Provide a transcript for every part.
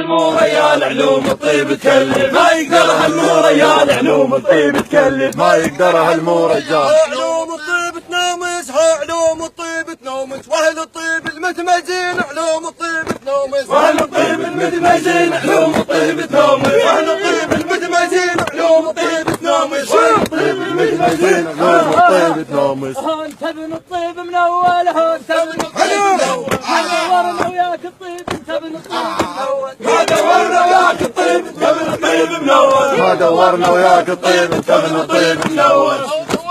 الموريا العلوم الطيب تكلف، ما يقدرها الموريا العلوم الطيب تكلف، ما يقدرها الموريا. علوم الطيب تنامس، علوم الطيب تنامس، واهل الطيب المتميزين علوم الطيب تنامس، واهل الطيب المتميزين علوم الطيب تنامس، واهل الطيب المتميزين علوم الطيب تنامس، واهل الطيب المتميزين علوم الطيب تنامس. انت ابن الطيب من اول، انت ابن الطيب من اول، دورنا وياك الطيب، انت ابن الطيب من اول، ما دورنا وياك الطيب انت ابن الطيب من اول، ما دورنا وياك الطيب انت ابن الطيب من اول.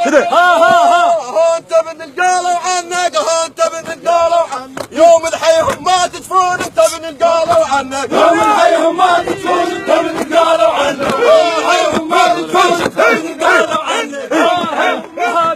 انت ابن القالوا عنك، انت ابن القالوا عنك، يوم الحيهم ما تدفون انت ابن القالوا عنك، يوم الحيهم ما تدفون انت ابن قالوا عنك، يوم الحيهم ما تدفون انت ابن قالوا عنك.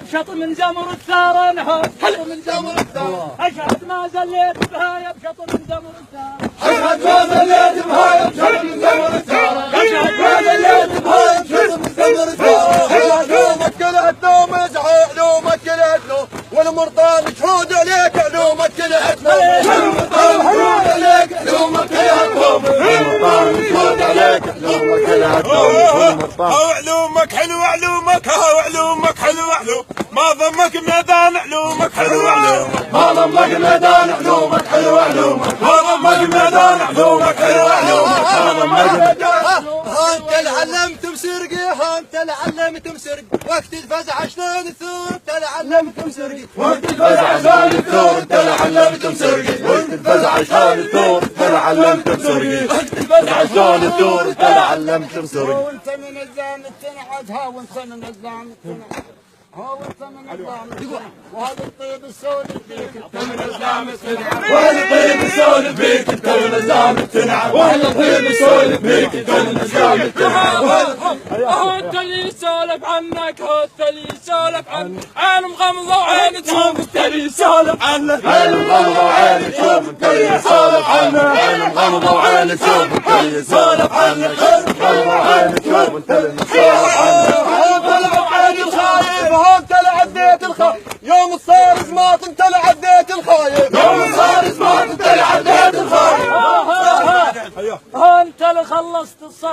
بشط من جمر الثار نهار، بشط من جمر الثار، اشهد ما زليت بها يا بشط من جمر الثار، اشهد ما زليت بها يا بشط من جمر الثار، اشهد ما زليت بها يا بشط من جمر الثار. علومك كلها تنومس، علومك كلها تنوم، والمرطان شهود عليك علومك كلها تنوم، والمطار شهود عليك علومك كلها تنوم، المطار شهود عليك علومك كلها تنوم. هاو علومك حلو علومك، هاو علومك حلو علوم، ما ضمك ميدان علومك حلو علومك، ما ضمك ميدان علومك حلو علومك، ما ضمك ميدان علومك حلو علومك، ما ضمك. انت العلمت بسرقي، انت العلمت بسرقي، وقت الفزع شلون الثور انت العلمت بسرقي، وقت الفزع شلون الثور انت علمت مسرقي، وقت الفزع شلون الثور انت علمت مسرقي، وقت الفزع شلون الثور انت علمت مسرقي. وانت من الزام تنعد، ها وانت من الزام تنعد، ها وانت من الزام تنعد، وهذا الطيب السود فيك انت من الزام تنعد، واهل الطيب يسولف بيك انت من الزام تنعب، واهل الطيب يسولف بيك انت من الزام تنعب. انت اللي يسولف عنك، انت اللي يسولف عنك، عين مغمضه وعين تشوف، انت اللي يسولف عنك، عين مغمضة وعين تشوف انت اللي يسولف عنك، عين مغمضة وعين تشوف انت اللي يسولف عنك، عين مغمضة وعين تشوف انت اللي يسولف عنك. انت اللي عديت الخايف، يوم الصار زماط انت اللي عديت الخايف، يوم صار زمان انت اللي عديت الخايف، انت اللي خلصت الصيد.